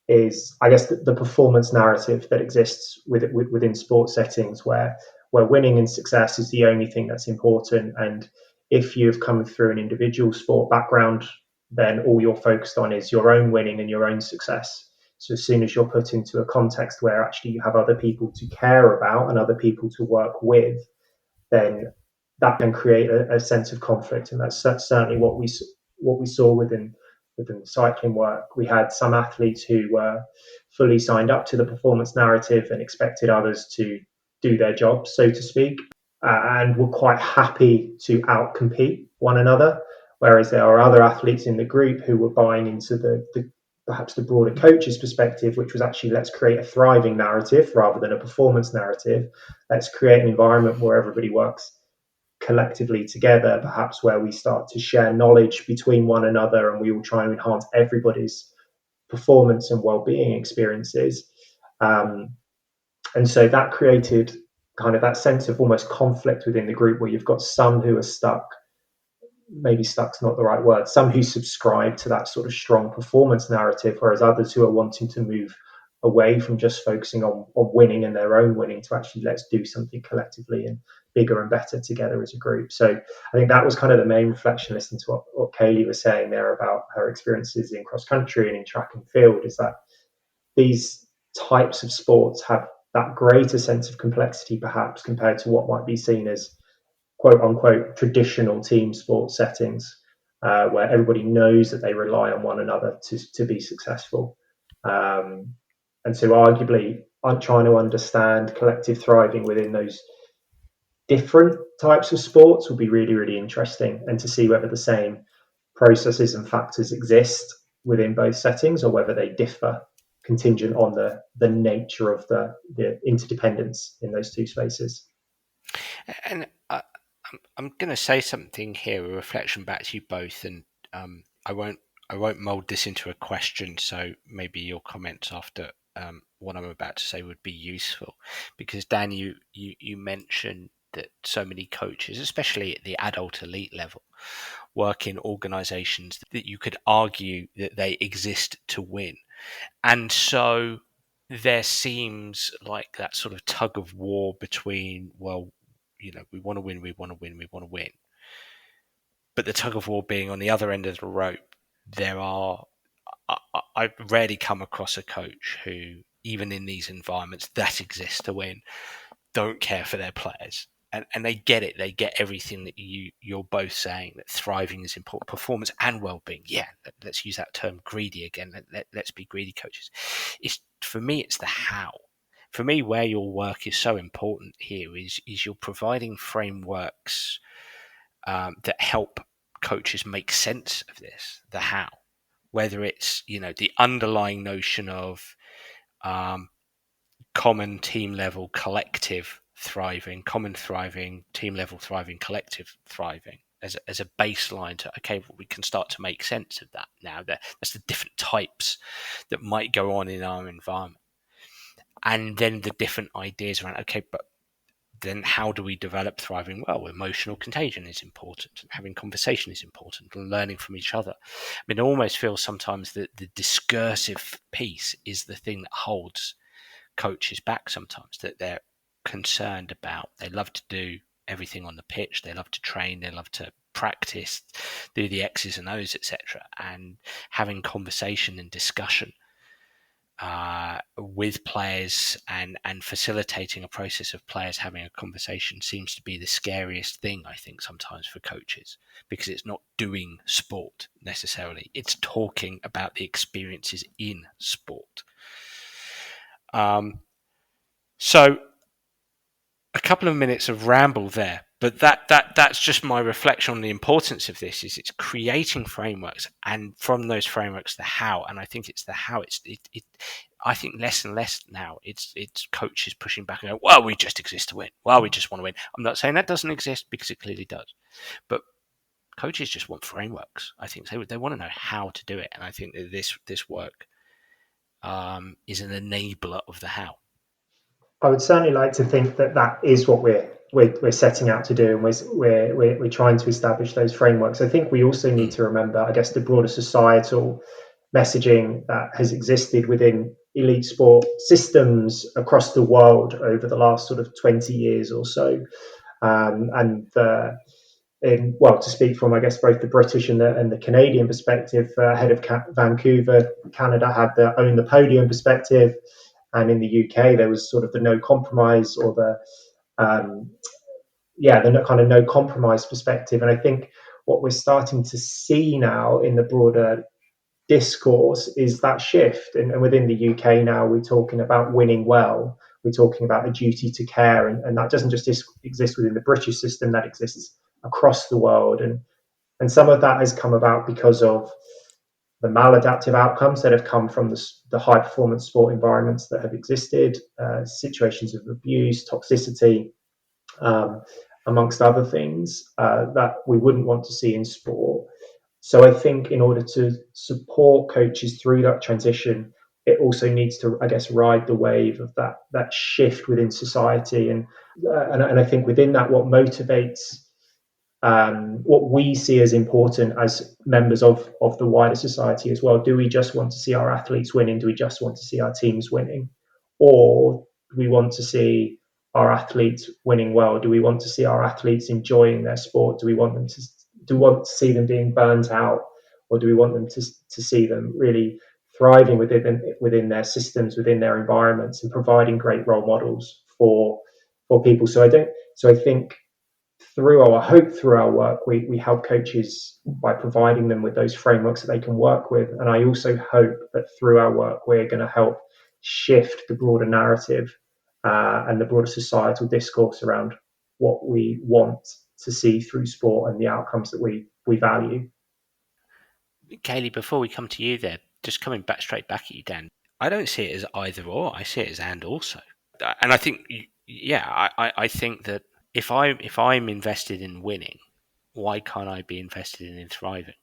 is, I guess, the performance narrative that exists within sports settings where winning and success is the only thing that's important. And if you've come through an individual sport background, then all you're focused on is your own winning and your own success. So as soon as you're put into a context where actually you have other people to care about and other people to work with, then that can create a sense of conflict. And that's certainly what we saw within the cycling work. We had some athletes who were fully signed up to the performance narrative and expected others to do their job, so to speak, and were quite happy to outcompete one another. Whereas there are other athletes in the group who were buying into perhaps the broader coach's perspective, which was actually, let's create a thriving narrative rather than a performance narrative. Let's create an environment where everybody works collectively together, perhaps where we start to share knowledge between one another and we will try and enhance everybody's performance and well-being experiences. And so that created kind of that sense of almost conflict within the group, where you've got some who are stuck, maybe stuck's not the right word, some who subscribe to that sort of strong performance narrative, whereas others who are wanting to move away from just focusing on winning and their own winning to actually, let's do something collectively and bigger and better together as a group. So I think that was kind of the main reflection, listening to what Cailie was saying there about her experiences in cross country and in track and field, is that these types of sports have that greater sense of complexity perhaps compared to what might be seen as quote unquote traditional team sports settings, where everybody knows that they rely on one another to be successful. And so arguably, I'm trying to understand collective thriving within those different types of sports will be really, really interesting, and to see whether the same processes and factors exist within both settings or whether they differ contingent on the nature of the interdependence in those two spaces. And I'm going to say something here, a reflection back to you both, and I won't mold this into a question. So maybe your comments after what I'm about to say would be useful, because Dan, you mentioned that so many coaches, especially at the adult elite level, work in organisations that you could argue that they exist to win, and so there seems like that sort of tug of war between, well, we want to win, we want to win, we want to win. But the tug of war being on the other end of the rope, I rarely come across a coach who even in these environments that exist to win, don't care for their players. And they get it. They get everything that you're both saying, that thriving is important, performance and well-being. Yeah, let's use that term greedy again. Let's be greedy coaches. For me, it's the how. For me, where your work is so important here is you're providing frameworks that help coaches make sense of this, the how. Whether it's the underlying notion of common team level collective thriving, common thriving, team level thriving, collective thriving as a baseline to, okay, well, we can start to make sense of that now. That's the different types that might go on in our environment. And then the different ideas around, okay, but then how do we develop thriving well? Emotional contagion is important. Having conversation is important. Learning from each other. I mean, it almost feels sometimes that the discursive piece is the thing that holds coaches back sometimes, that they're concerned about. They love to do everything on the pitch. They love to train. They love to practice, do the X's and O's, etc. And having conversation and discussion with players and facilitating a process of players having a conversation seems to be the scariest thing, I think, sometimes for coaches, because it's not doing sport necessarily. It's talking about the experiences in sport. So a couple of minutes of ramble there, but that's just my reflection on the importance of this. Is it's creating frameworks, and from those frameworks, the how. And I think it's the how. I think less and less now. It's coaches pushing back and going, well, we just exist to win. Well, we just want to win. I'm not saying that doesn't exist, because it clearly does, but coaches just want frameworks. I think they want to know how to do it, and I think that this work is an enabler of the how. I would certainly like to think that that is what we're setting out to do, and we're trying to establish those frameworks. I think we also need to remember, I guess, the broader societal messaging that has existed within elite sport systems across the world over the last sort of 20 years or so. To speak from, I guess, both the British and the Canadian perspective, head of Vancouver, Canada had the own the podium perspective. And in the UK, there was sort of the no compromise, or the kind of no compromise perspective. And I think what we're starting to see now in the broader discourse is that shift. And within the UK now, we're talking about winning well. We're talking about a duty to care. And that doesn't just exist within the British system, that exists across the world. And some of that has come about because of the maladaptive outcomes that have come from the high performance sport environments that have existed, situations of abuse, toxicity, amongst other things that we wouldn't want to see in sport. So I think in order to support coaches through that transition, it also needs to, I guess, ride the wave of that shift within society. And I think within that, what motivates what we see as important as members of the wider society as well. Do we just want to see our athletes winning? Do we just want to see our teams winning? Or do we want to see our athletes winning well? Do we want to see our athletes enjoying their sport? Do we want to see them being burnt out? Or do we want them to see them really thriving within their systems, within their environments, and providing great role models for people? So I think through our work, we help coaches by providing them with those frameworks that they can work with. And I also hope that through our work, we're going to help shift the broader narrative and the broader societal discourse around what we want to see through sport and the outcomes that we value. Cailie, before we come to you there, just coming straight back at you, Dan, I don't see it as either or. I see it as and also. And I think, I think that if I'm invested in winning, why can't I be invested in thriving?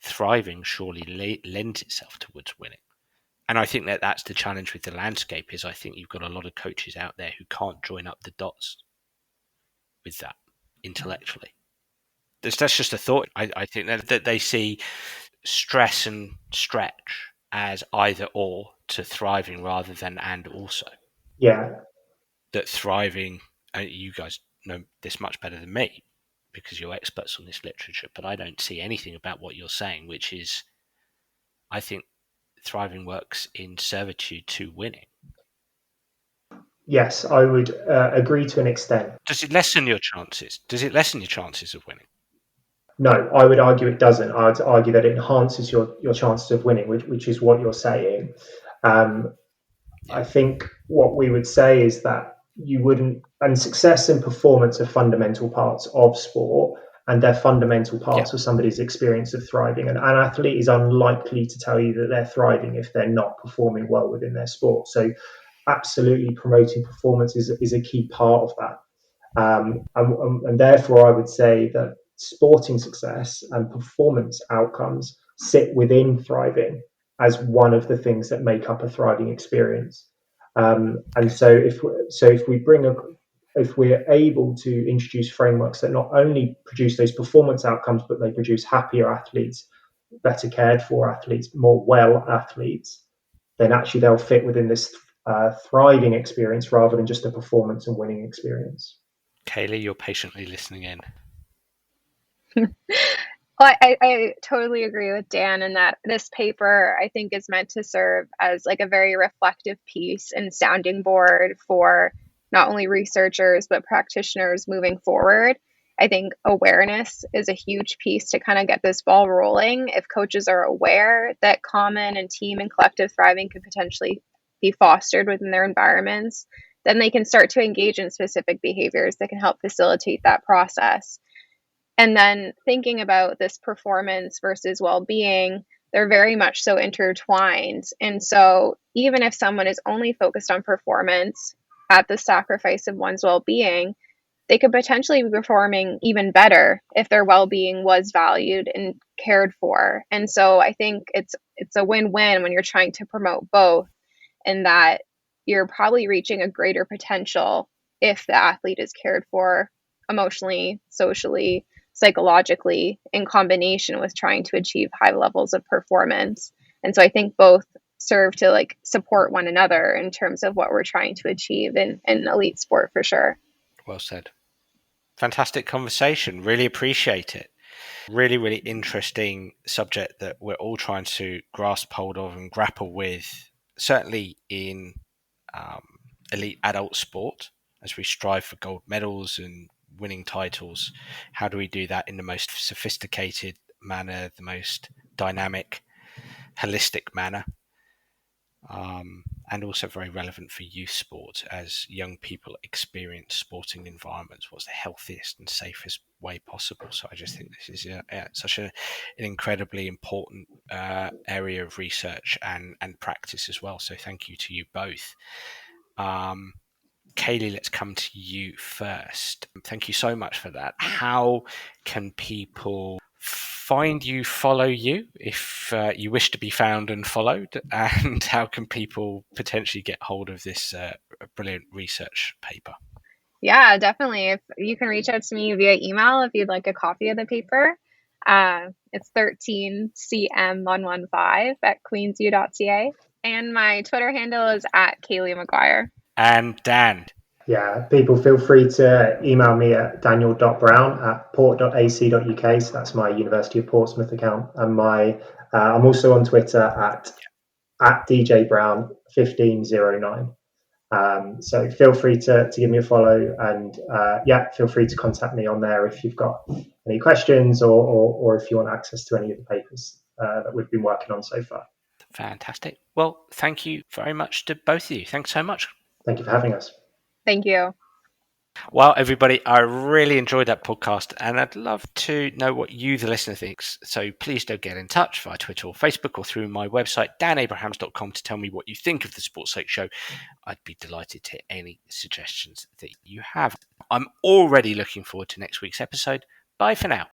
Thriving surely lends itself towards winning. And I think that that's the challenge with the landscape, is I think you've got a lot of coaches out there who can't join up the dots with that intellectually. That's just a thought. I think that they see stress and stretch as either or to thriving rather than and also. Yeah. That thriving, you guys know this much better than me because you're experts on this literature, but I don't see anything about what you're saying, which is, I think thriving works in servitude to winning. Yes, I would agree to an extent. Does it lessen your chances? Does it lessen your chances of winning? No, I would argue it doesn't. I would argue that it enhances your chances of winning, which is what you're saying. Um, Yeah. I think what we would say is that you wouldn't, and success and performance are fundamental parts of sport, and they're fundamental Yeah. parts of somebody's experience of thriving. And an athlete is unlikely to tell you that they're thriving if they're not performing well within their sport. So, absolutely, promoting performance is a key part of that. And therefore, I would say that sporting success and performance outcomes sit within thriving as one of the things that make up a thriving experience. And Okay. so, if we're able to introduce frameworks that not only produce those performance outcomes, but they produce happier athletes, better cared for athletes, more well athletes, then actually they'll fit within this thriving experience rather than just a performance and winning experience. Cailie, you're patiently listening in. Well, I totally agree with Dan in that this paper, I think, is meant to serve as like a very reflective piece and sounding board for not only researchers, but practitioners moving forward. I think awareness is a huge piece to kind of get this ball rolling. If coaches are aware that common and team and collective thriving could potentially be fostered within their environments, then they can start to engage in specific behaviors that can help facilitate that process. And then thinking about this performance versus well-being, they're very much so intertwined. And so even if someone is only focused on performance at the sacrifice of one's well-being, they could potentially be performing even better if their well-being was valued and cared for. And so I think it's a win-win when you're trying to promote both, in that you're probably reaching a greater potential if the athlete is cared for emotionally, socially, psychologically, in combination with trying to achieve high levels of performance. And so I think both serve to like support one another in terms of what we're trying to achieve in elite sport for sure. Well said. Fantastic conversation. Really appreciate it. Really, really interesting subject that we're all trying to grasp hold of and grapple with, certainly in elite adult sport, as we strive for gold medals and winning titles. How do we do that in the most sophisticated manner, the most dynamic, holistic manner? And also very relevant for youth sports as young people experience sporting environments. What's the healthiest and safest way possible? So I just think this is such an incredibly important area of research and practice as well. So thank you to you both. Cailie, let's come to you first. Thank you so much for that. How can people find you, follow you, if you wish to be found and followed? And how can people potentially get hold of this brilliant research paper? Yeah, definitely. If you can reach out to me via email if you'd like a copy of the paper. It's 13cm115 at queensu.ca. And my Twitter handle is at Cailie McGuire. And Dan. Yeah, people feel free to email me at daniel.brown@port.ac.uk. So that's my University of Portsmouth account. And I'm also on Twitter at DJBrown1509. So feel free to give me a follow, and feel free to contact me on there if you've got any questions or if you want access to any of the papers that we've been working on so far. Fantastic. Well, thank you very much to both of you. Thanks so much. Thank you for having us. Thank you. Well, everybody, I really enjoyed that podcast and I'd love to know what you, the listener, thinks. So please do get in touch via Twitter or Facebook or through my website, danabrahams.com, to tell me what you think of the Sports Psych Show. I'd be delighted to hear any suggestions that you have. I'm already looking forward to next week's episode. Bye for now.